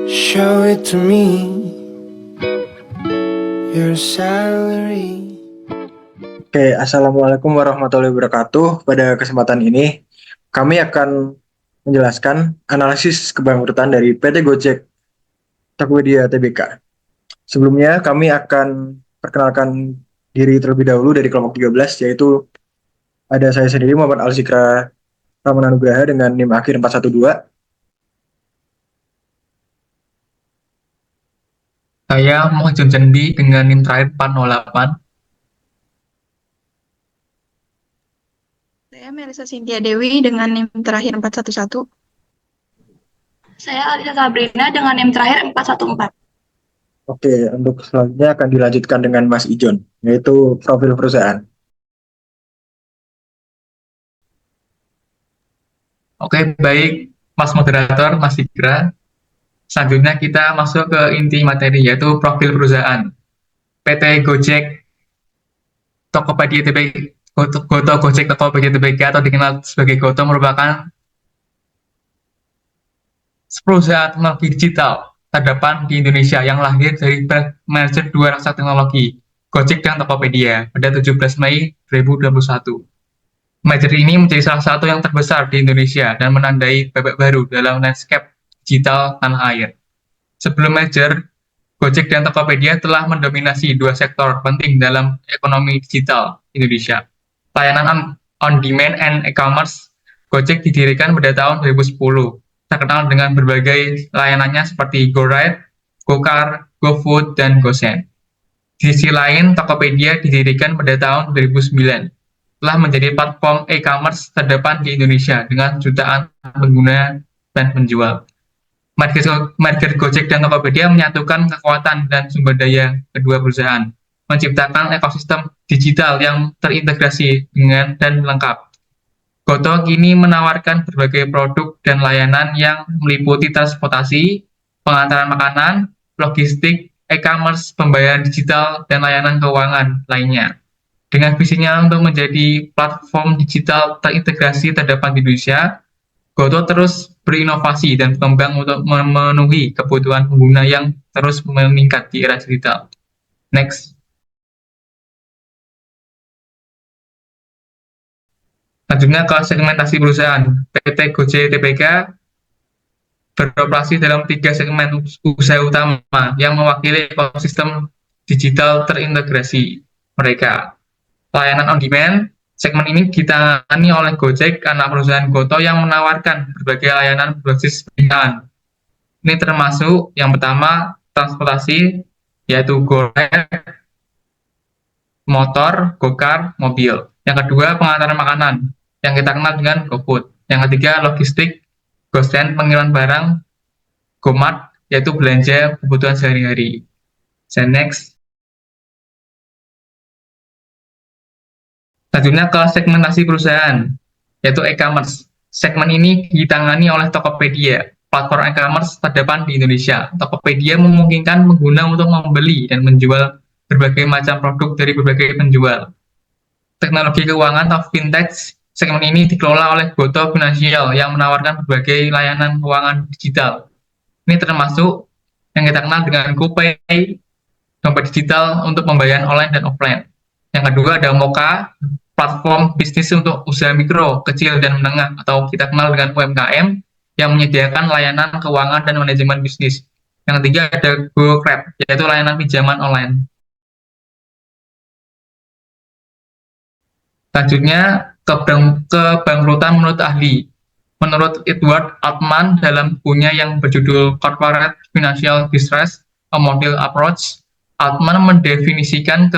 Show it to me, your salary. Oke, Assalamualaikum warahmatullahi wabarakatuh. Pada kesempatan ini, kami akan menjelaskan analisis kebangkrutan dari PT Gojek Tokopedia Tbk. Sebelumnya, kami akan perkenalkan diri terlebih dahulu dari kelompok 13, yaitu ada saya sendiri, Muhammad Alzikra Ramananugraha dengan NIM akhir 412. Saya Muhajir Jendi dengan NIM terakhir 408. Saya Melisa Cynthia Dewi dengan NIM terakhir 411. Saya Alisa Sabrina dengan NIM terakhir 414. Oke, untuk selanjutnya akan dilanjutkan dengan Mas Ijon, yaitu profil perusahaan. Oke, baik Mas Moderator, Mas Igra. Selanjutnya kita masuk ke inti materi, yaitu profil perusahaan. PT Gojek Tokopedia Tbk, Goto Gojek Tokopedia Tbk atau dikenal sebagai Goto merupakan perusahaan teknologi digital terdepan di Indonesia yang lahir dari merger dua raksasa teknologi, Gojek dan Tokopedia, pada 17 Mei 2021. Merger ini menjadi salah satu yang terbesar di Indonesia dan menandai babak baru dalam landscape digital tanah air. Sebelum merger, Gojek dan Tokopedia telah mendominasi dua sektor penting dalam ekonomi digital Indonesia. Layanan on-demand and e-commerce, Gojek didirikan pada tahun 2010, terkenal dengan berbagai layanannya seperti GoRide, GoCar, GoFood, dan GoSend. Di sisi lain, Tokopedia didirikan pada tahun 2009, telah menjadi platform e-commerce terdepan di Indonesia dengan jutaan pengguna dan penjual. Merger Gojek dan Tokopedia menyatukan kekuatan dan sumber daya kedua perusahaan, menciptakan ekosistem digital yang terintegrasi dengan dan lengkap. Goto kini menawarkan berbagai produk dan layanan yang meliputi transportasi, pengantaran makanan, logistik, e-commerce, pembayaran digital, dan layanan keuangan lainnya. Dengan visinya untuk menjadi platform digital terintegrasi terdepan di Indonesia, Goto terus berinovasi dan berkembang untuk memenuhi kebutuhan pengguna yang terus meningkat di era digital. Next. Selanjutnya ke segmentasi perusahaan. PT Gojek Tbk beroperasi dalam 3 segmen usaha utama yang mewakili ekosistem digital terintegrasi mereka. Layanan on demand, segmen ini ditangani oleh Gojek, anak perusahaan Goto yang menawarkan berbagai layanan berbasis pilihan. Ini termasuk yang pertama transportasi, yaitu GoRide, motor, GoCar, mobil. Yang kedua pengantaran makanan, yang kita kenal dengan GoFood. Yang ketiga logistik, GoSend pengiriman barang, GoMart, yaitu belanja kebutuhan sehari-hari. Next. Selanjutnya ke segmentasi perusahaan, yaitu e-commerce. Segmen ini ditangani oleh Tokopedia, platform e-commerce terdepan di Indonesia. Tokopedia memungkinkan pengguna untuk membeli dan menjual berbagai macam produk dari berbagai penjual. Teknologi keuangan atau fintech, segmen ini dikelola oleh Goto Financial yang menawarkan berbagai layanan keuangan digital. Ini termasuk yang kita kenal dengan GoPay, dompet digital untuk pembayaran online dan offline. Yang kedua ada Moka, platform bisnis untuk usaha mikro, kecil, dan menengah, atau kita kenal dengan UMKM, yang menyediakan layanan keuangan dan manajemen bisnis. Yang ketiga ada GoCrab, yaitu layanan pinjaman online. Selanjutnya, kebangkrutan menurut ahli. Menurut Edward Altman dalam bukunya yang berjudul Corporate Financial Distress, A Model Approach, Altman mendefinisikan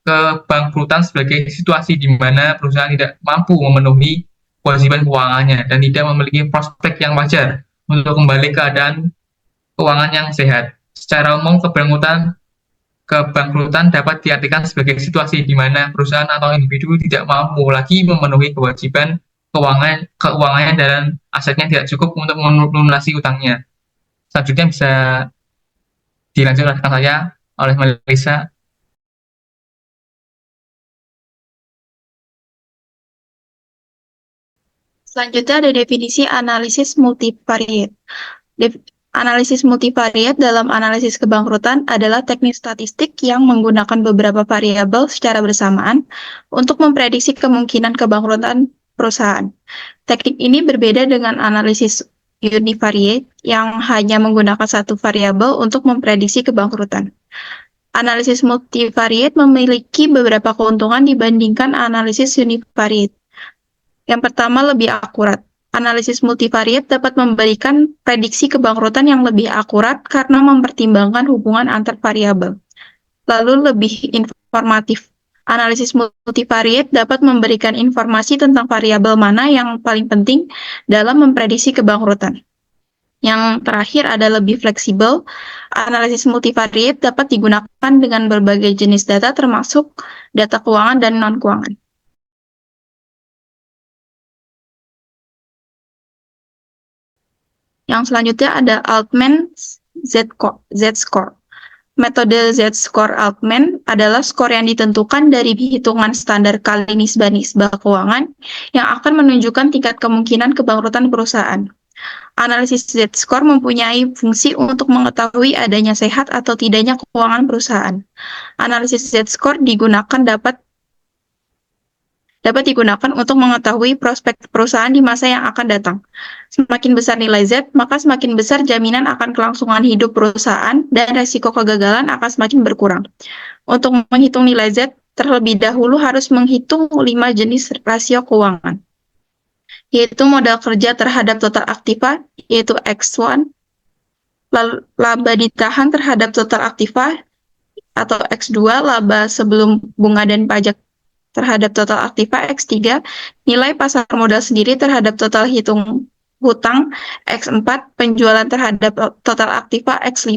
kebangkrutan sebagai situasi di mana perusahaan tidak mampu memenuhi kewajiban keuangannya dan tidak memiliki prospek yang wajar untuk kembali ke keadaan keuangan yang sehat. Secara umum, kebangkrutan dapat diartikan sebagai situasi di mana perusahaan atau individu tidak mampu lagi memenuhi kewajiban keuangannya dan asetnya tidak cukup untuk melunasi utangnya. Selanjutnya bisa dilanjutkan saya oleh Melisa. Selanjutnya ada definisi analisis multivariate. Analisis multivariat dalam analisis kebangkrutan adalah teknik statistik yang menggunakan beberapa variabel secara bersamaan untuk memprediksi kemungkinan kebangkrutan perusahaan. Teknik ini berbeda dengan analisis univariate yang hanya menggunakan satu variabel untuk memprediksi kebangkrutan. Analisis multivariate memiliki beberapa keuntungan dibandingkan analisis univariate. Yang pertama, lebih akurat. Analisis multivariate dapat memberikan prediksi kebangkrutan yang lebih akurat karena mempertimbangkan hubungan antar variabel. Lalu lebih informatif. Analisis multivariate dapat memberikan informasi tentang variabel mana yang paling penting dalam memprediksi kebangkrutan. Yang terakhir ada lebih fleksibel. Analisis multivariate dapat digunakan dengan berbagai jenis data termasuk data keuangan dan non-keuangan. Yang selanjutnya ada Altman Z-score. Metode Z-score Altman adalah skor yang ditentukan dari hitungan standar kali nisbah keuangan yang akan menunjukkan tingkat kemungkinan kebangkrutan perusahaan. Analisis Z-score mempunyai fungsi untuk mengetahui adanya sehat atau tidaknya keuangan perusahaan. Analisis Z-score dapat digunakan untuk mengetahui prospek perusahaan di masa yang akan datang. Semakin besar nilai Z, maka semakin besar jaminan akan kelangsungan hidup perusahaan dan resiko kegagalan akan semakin berkurang. Untuk menghitung nilai Z, terlebih dahulu harus menghitung 5 jenis rasio keuangan, yaitu modal kerja terhadap total aktiva, yaitu X1, laba ditahan terhadap total aktiva, atau X2, laba sebelum bunga dan pajak terhadap total aktiva, X3, nilai pasar modal sendiri terhadap total hitung hutang, X4, penjualan terhadap total aktiva, X5.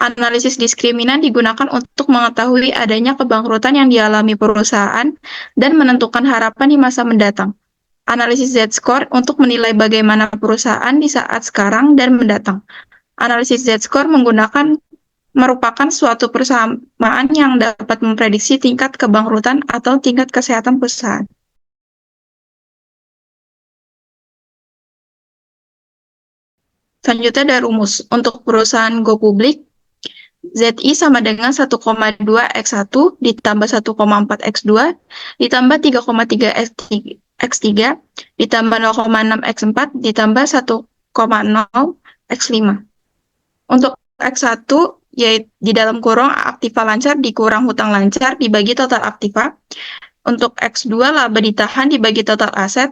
Analisis diskriminan digunakan untuk mengetahui adanya kebangkrutan yang dialami perusahaan dan menentukan harapan di masa mendatang. Analisis Z-score untuk menilai bagaimana perusahaan di saat sekarang dan mendatang. Analisis Z-score merupakan suatu persamaan yang dapat memprediksi tingkat kebangkrutan atau tingkat kesehatan perusahaan. Selanjutnya ada rumus. Untuk perusahaan go publik, ZI sama dengan 1,2 X1 ditambah 1,4 X2 ditambah 3,3 X3 ditambah 0,6 X4 ditambah 1,0 X5. Untuk X1 yaitu di dalam kurung aktiva lancar dikurang hutang lancar dibagi total aktiva. Untuk X2 laba ditahan dibagi total aset.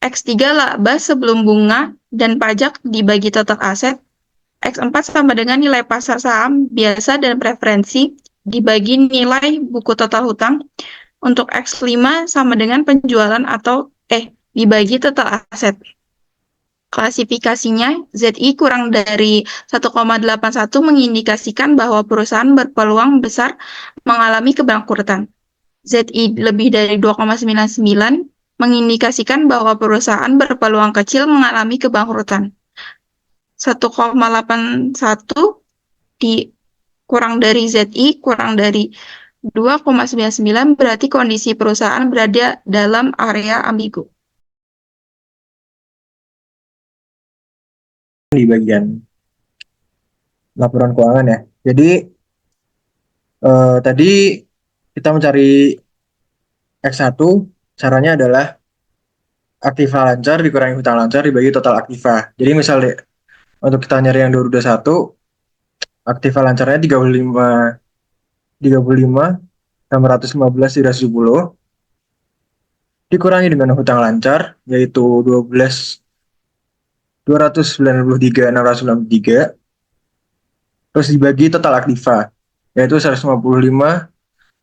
X3 laba sebelum bunga dan pajak dibagi total aset. X4 sama dengan nilai pasar saham biasa dan preferensi dibagi nilai buku total hutang. Untuk X5 sama dengan penjualan dibagi total aset. Klasifikasinya, ZI kurang dari 1,81 mengindikasikan bahwa perusahaan berpeluang besar mengalami kebangkrutan. ZI lebih dari 2,99 mengindikasikan bahwa perusahaan berpeluang kecil mengalami kebangkrutan. 1,81 kurang dari ZI kurang dari 2,99 berarti kondisi perusahaan berada dalam area ambigu. Di bagian laporan keuangan ya. Jadi tadi kita mencari X1, caranya adalah aktiva lancar dikurangi hutang lancar dibagi total aktiva. Jadi misalnya untuk kita nyari yang 2021, aktiva lancarnya 35 615 tidak 70 dikurangi dengan hutang lancar yaitu 293 693 terus dibagi total aktiva yaitu 155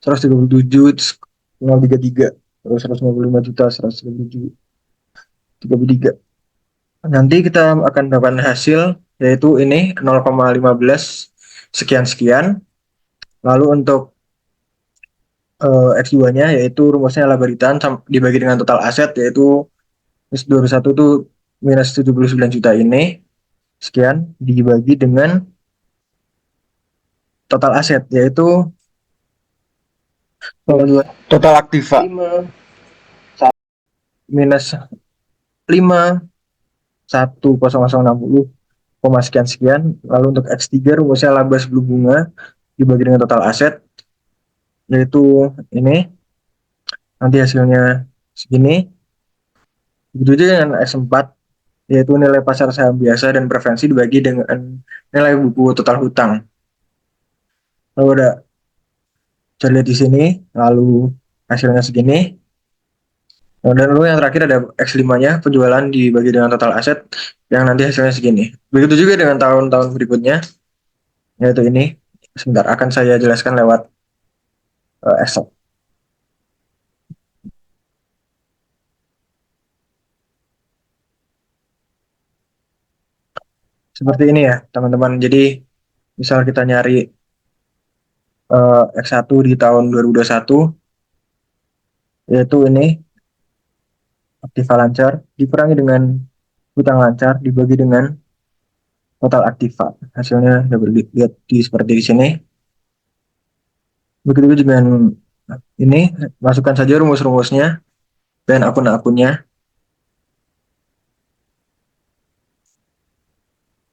137 033 terus 155 juta 137 nanti kita akan mendapatkan hasil yaitu ini 0,15 sekian. Lalu untuk X2-nya yaitu rumusnya laba ditahan dibagi dengan total aset yaitu 2021 itu minus 79 juta ini sekian dibagi dengan total aset yaitu total aktiva minus 5 10060 sekian. Lalu untuk X3 rumusnya laba sebelum bunga dibagi dengan total aset, yaitu ini, nanti hasilnya segini. Begitu juga dengan X4, yaitu nilai pasar saham biasa dan preferensi dibagi dengan nilai buku total hutang. Lalu ada, bisa lihat di sini, lalu hasilnya segini. Dan lalu yang terakhir ada X5-nya, penjualan dibagi dengan total aset, yang nanti hasilnya segini. Begitu juga dengan tahun-tahun berikutnya, yaitu ini. Sebentar, akan saya jelaskan lewat Excel. Seperti ini ya, teman-teman. Jadi, misal kita nyari X1 di tahun 2021, yaitu ini, aktiva lancar, dikurangi dengan hutang lancar, dibagi dengan total aktiva. Hasilnya dapat dilihat seperti di sini. Begitu dengan ini, masukkan saja rumus-rumusnya dan akun-akunnya.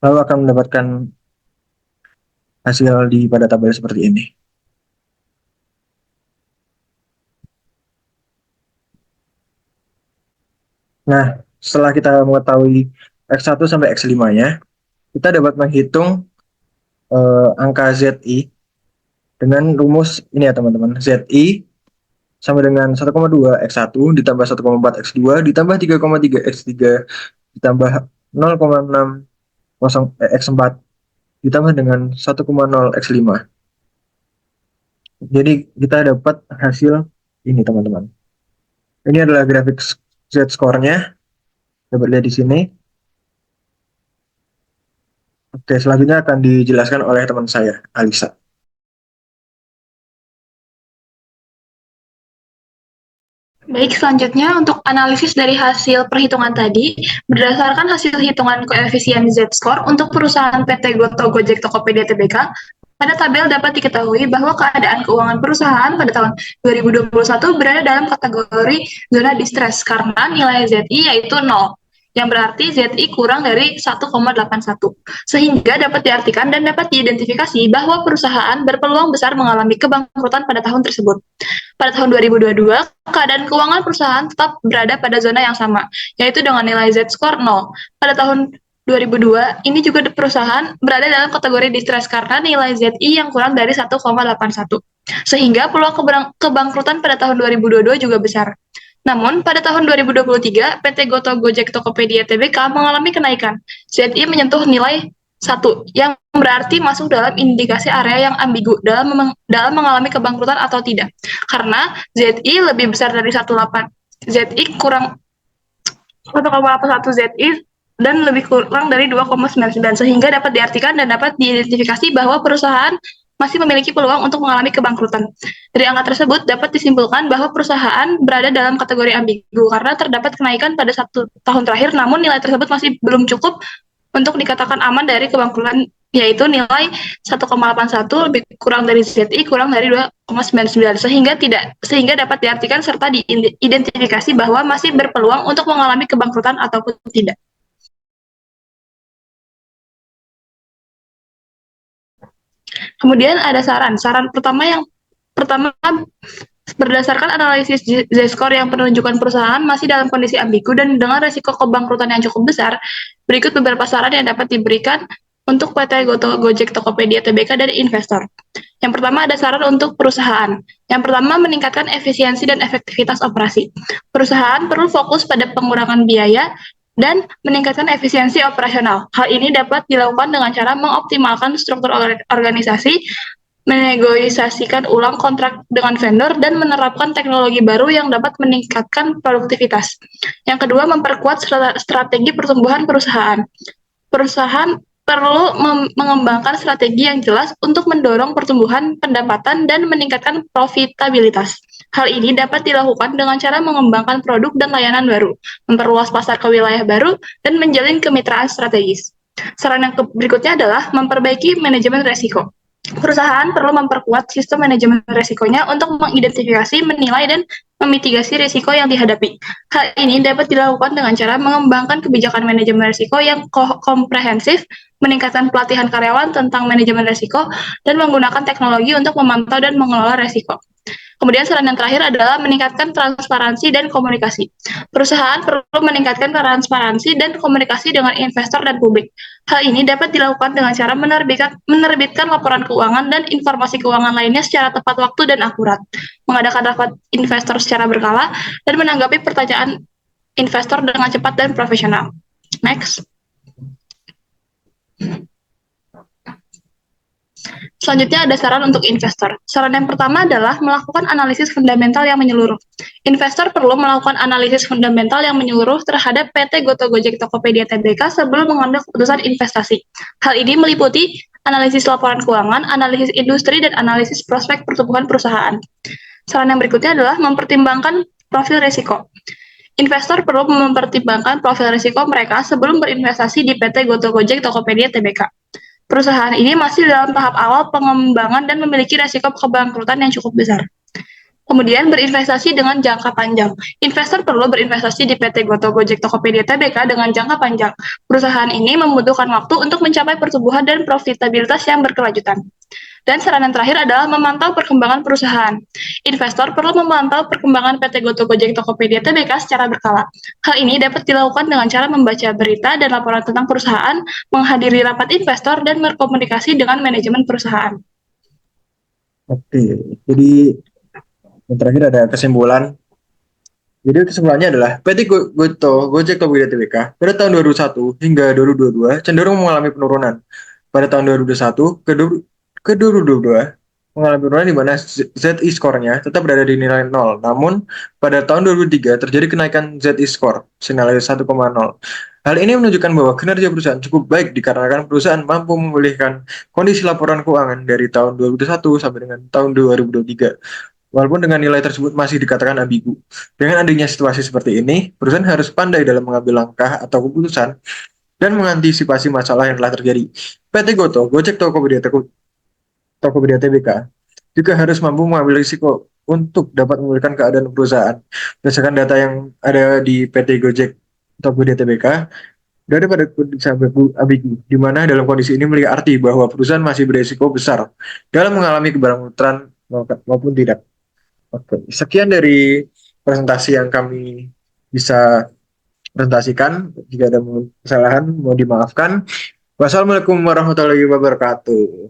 Lalu akan mendapatkan hasil pada tabel seperti ini. Nah, setelah kita mengetahui X1 sampai X5-nya, kita dapat menghitung angka ZI dengan rumus ini ya teman-teman. ZI sama dengan 1,2 X1 ditambah 1,4 X2 ditambah 3,3 X3 ditambah 0,6 X4 ditambah dengan 1,0 X5. Jadi kita dapat hasil ini teman-teman. Ini adalah grafik Z-score-nya. Dapat lihat di sini. Oke, selanjutnya akan dijelaskan oleh teman saya, Alisa. Baik, selanjutnya untuk analisis dari hasil perhitungan tadi, berdasarkan hasil hitungan koefisien Z-score untuk perusahaan PT Goto Gojek Tokopedia Tbk, pada tabel dapat diketahui bahwa keadaan keuangan perusahaan pada tahun 2021 berada dalam kategori zona distress karena nilai ZI yaitu 0, yang berarti ZI kurang dari 1,81, sehingga dapat diartikan dan dapat diidentifikasi bahwa perusahaan berpeluang besar mengalami kebangkrutan pada tahun tersebut. Pada tahun 2022, keadaan keuangan perusahaan tetap berada pada zona yang sama, yaitu dengan nilai Z-score 0. Pada tahun 2002, ini juga perusahaan berada dalam kategori distress karena nilai ZI yang kurang dari 1,81, sehingga peluang kebangkrutan pada tahun 2022 juga besar. Namun, pada tahun 2023, PT Goto Gojek Tokopedia Tbk mengalami kenaikan. ZI menyentuh nilai 1, yang berarti masuk dalam indikasi area yang ambigu dalam mengalami kebangkrutan atau tidak. Karena ZI lebih besar dari 1,8. ZI kurang 1,81 ZI dan lebih kurang dari 2,99, sehingga dapat diartikan dan dapat diidentifikasi bahwa perusahaan masih memiliki peluang untuk mengalami kebangkrutan. Dari angka tersebut dapat disimpulkan bahwa perusahaan berada dalam kategori ambigu karena terdapat kenaikan pada 1 tahun terakhir, namun nilai tersebut masih belum cukup untuk dikatakan aman dari kebangkrutan, yaitu nilai 1,81 lebih kurang dari ZI kurang dari 2,99, sehingga dapat diartikan serta diidentifikasi bahwa masih berpeluang untuk mengalami kebangkrutan ataupun tidak. Kemudian ada saran. Saran pertama berdasarkan analisis Z-score yang menunjukkan perusahaan masih dalam kondisi ambigu dan dengan resiko kebangkrutan yang cukup besar, berikut beberapa saran yang dapat diberikan untuk PT Goto Gojek Tokopedia Tbk dari investor. Yang pertama ada saran untuk perusahaan. Yang pertama meningkatkan efisiensi dan efektivitas operasi. Perusahaan perlu fokus pada pengurangan biaya dan meningkatkan efisiensi operasional. Hal ini dapat dilakukan dengan cara mengoptimalkan struktur organisasi, menegosiasikan ulang kontrak dengan vendor, dan menerapkan teknologi baru yang dapat meningkatkan produktivitas. Yang kedua, memperkuat strategi pertumbuhan perusahaan. Perusahaan perlu mengembangkan strategi yang jelas untuk mendorong pertumbuhan pendapatan dan meningkatkan profitabilitas. Hal ini dapat dilakukan dengan cara mengembangkan produk dan layanan baru, memperluas pasar ke wilayah baru, dan menjalin kemitraan strategis. Saran yang berikutnya adalah memperbaiki manajemen risiko. Perusahaan perlu memperkuat sistem manajemen risikonya untuk mengidentifikasi, menilai, dan memitigasi risiko yang dihadapi. Hal ini dapat dilakukan dengan cara mengembangkan kebijakan manajemen risiko yang komprehensif, meningkatkan pelatihan karyawan tentang manajemen risiko, dan menggunakan teknologi untuk memantau dan mengelola risiko. Kemudian saran yang terakhir adalah meningkatkan transparansi dan komunikasi. Perusahaan perlu meningkatkan transparansi dan komunikasi dengan investor dan publik. Hal ini dapat dilakukan dengan cara menerbitkan laporan keuangan dan informasi keuangan lainnya secara tepat waktu dan akurat, mengadakan rapat investor secara berkala, dan menanggapi pertanyaan investor dengan cepat dan profesional. Next. Selanjutnya ada saran untuk investor. Saran yang pertama adalah melakukan analisis fundamental yang menyeluruh. Investor perlu melakukan analisis fundamental yang menyeluruh terhadap PT Goto Gojek Tokopedia Tbk sebelum mengambil keputusan investasi. Hal ini meliputi analisis laporan keuangan, analisis industri, dan analisis prospek pertumbuhan perusahaan. Saran yang berikutnya adalah mempertimbangkan profil risiko. Investor perlu mempertimbangkan profil risiko mereka sebelum berinvestasi di PT Goto Gojek Tokopedia Tbk. Perusahaan ini masih dalam tahap awal pengembangan dan memiliki resiko kebangkrutan yang cukup besar. Kemudian berinvestasi dengan jangka panjang. Investor perlu berinvestasi di PT Goto Gojek Tokopedia Tbk dengan jangka panjang. Perusahaan ini membutuhkan waktu untuk mencapai pertumbuhan dan profitabilitas yang berkelanjutan. Dan saran yang terakhir adalah memantau perkembangan perusahaan. Investor perlu memantau perkembangan PT Goto Gojek Tokopedia Tbk secara berkala. Hal ini dapat dilakukan dengan cara membaca berita dan laporan tentang perusahaan, menghadiri rapat investor, dan berkomunikasi dengan manajemen perusahaan. Oke, jadi yang terakhir ada kesimpulan. Jadi kesimpulannya adalah PT Goto Gojek Tokopedia Tbk pada tahun 2001 hingga 2022 cenderung mengalami penurunan. Pada tahun 2021 ke 2022 mengalami penurunan di mana ZI skornya tetap berada di nilai 0. Namun pada tahun 2003 terjadi kenaikan ZI skor senilai 1,0. Hal ini menunjukkan bahwa kinerja perusahaan cukup baik dikarenakan perusahaan mampu memulihkan kondisi laporan keuangan dari tahun 2021 sampai dengan tahun 2023. Walaupun dengan nilai tersebut masih dikatakan ambigu. Dengan adanya situasi seperti ini, perusahaan harus pandai dalam mengambil langkah atau keputusan dan mengantisipasi masalah yang telah terjadi. PT Goto Gojek Tokopedia Tbk juga harus mampu mengambil risiko untuk dapat memulihkan keadaan perusahaan. Berdasarkan data yang ada di PT Gojek Tokopedia Tbk, daripada kondisi ambigu, di mana dalam kondisi ini memiliki arti bahwa perusahaan masih berisiko besar dalam mengalami kebangkrutan maupun tidak. Oke, sekian dari presentasi yang kami bisa presentasikan. Jika ada kesalahan, mohon dimaafkan. Wassalamualaikum warahmatullahi wabarakatuh.